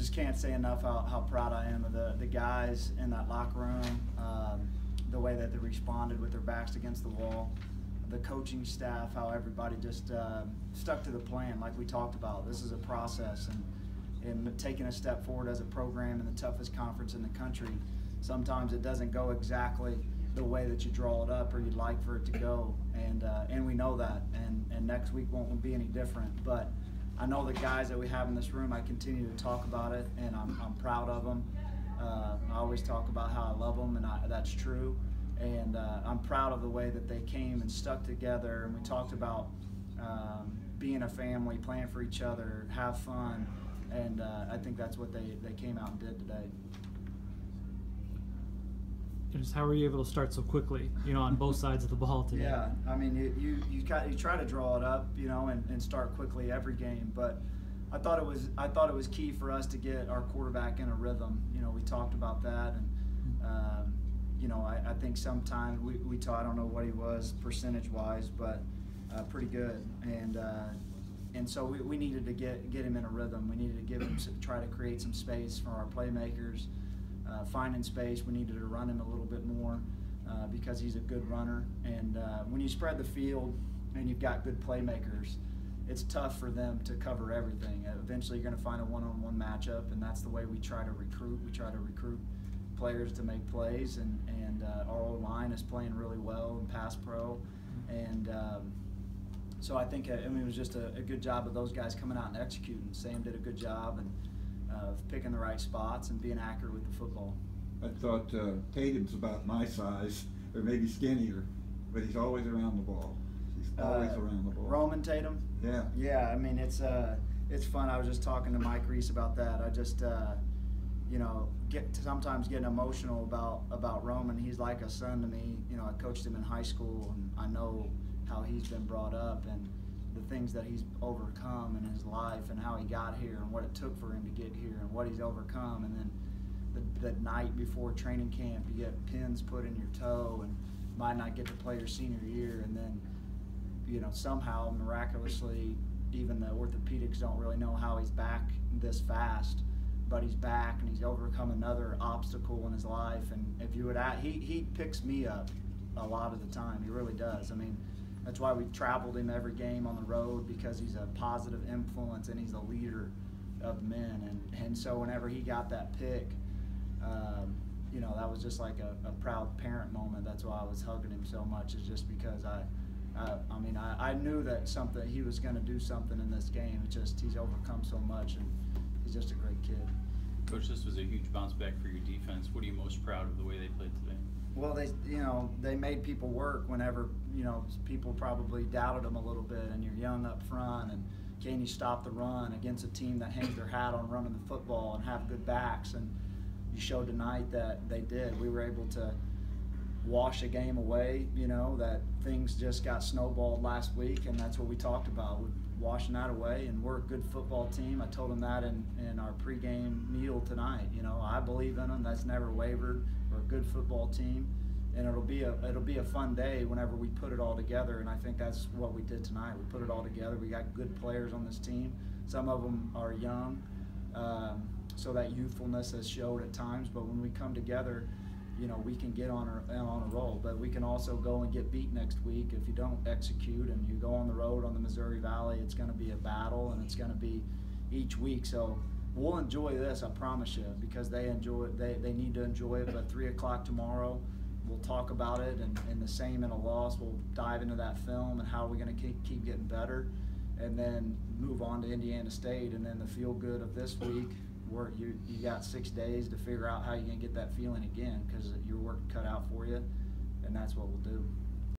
just can't say enough how proud I am of the guys in that locker room, the way that they responded with their backs against the wall, the coaching staff, how everybody just stuck to the plan like we talked about. This is a process, and taking a step forward as a program in the toughest conference in the country, sometimes it doesn't go exactly the way that you draw it up or you'd like for it to go, and we know that, and next week won't be any different. But I know the guys that we have in this room, I continue to talk about it, and I'm proud of them. I always talk about how I love them, and that's true. And I'm proud of the way that they came and stuck together, and we talked about being a family, playing for each other, have fun, and I think that's what they came out and did today. Just how were you able to start so quickly, on both sides of the ball today? Yeah, I mean, you try to draw it up, and start quickly every game. But I thought it was key for us to get our quarterback in a rhythm. We talked about that, and I think sometimes we talked. I don't know what he was percentage-wise, but pretty good. And so we needed to get him in a rhythm. We needed to try to create some space for our playmakers. Finding space, we needed to run him a little bit more because he's a good runner. And when you spread the field and you've got good playmakers, it's tough for them to cover everything. Eventually you're going to find a one-on-one matchup, and that's the way we try to recruit. We try to recruit players to make plays, and our O-line is playing really well in pass pro. And so I think it was just a good job of those guys coming out and executing. Sam did a good job of picking the right spots and being accurate with the football. I thought Tatum's about my size, or maybe skinnier, but he's always around the ball. He's always around the ball. Roman Tatum? Yeah. Yeah, I mean, it's fun. I was just talking to Mike Reese about that. I just, sometimes getting emotional about Roman. He's like a son to me. I coached him in high school, and I know how he's been brought up and the things that he's overcome in his life and how he got here and what it took for him to get here and what he's overcome. And then the night before training camp, you get pins put in your toe and might not get to play your senior year. And then, somehow, miraculously, even the orthopedics don't really know how he's back this fast, but he's back and he's overcome another obstacle in his life. And if you would he picks me up a lot of the time. He really does. I mean, that's why we've traveled him every game on the road, because he's a positive influence and he's a leader of men. And so whenever he got that pick, that was just like a proud parent moment. That's why I was hugging him so much, is just because I knew that he was going to do something in this game. It's just he's overcome so much, and he's just a great kid. Coach, this was a huge bounce back for your defense. What are you most proud of the way they played today? Well, they made people work whenever, people probably doubted them a little bit, and you're young up front, and can you stop the run against a team that hangs their hat on running the football and have good backs? And you showed tonight that they did. We were able to wash a game away, that things just got snowballed last week, and that's what we talked about, washing that away, and we're a good football team. I told them that in our pregame meal tonight. I believe in them. That's never wavered. We're a good football team, and it'll be a fun day whenever we put it all together, and I think that's what we did tonight. We put it all together. We got good players on this team. Some of them are young, so that youthfulness has showed at times, but when we come together, we can get on a roll. But we can also go and get beat next week if you don't execute, and you go on the road on the Missouri Valley. It's going to be a battle, and it's going to be each week. So we'll enjoy this, I promise you, because they enjoy it. They need to enjoy it. But 3 o'clock tomorrow, we'll talk about it, and the same in a loss. We'll dive into that film and how we're going to keep getting better, and then move on to Indiana State, and then the feel good of this week. Where you got 6 days to figure out how you're going to get that feeling again, because your work cut out for you, and that's what we'll do.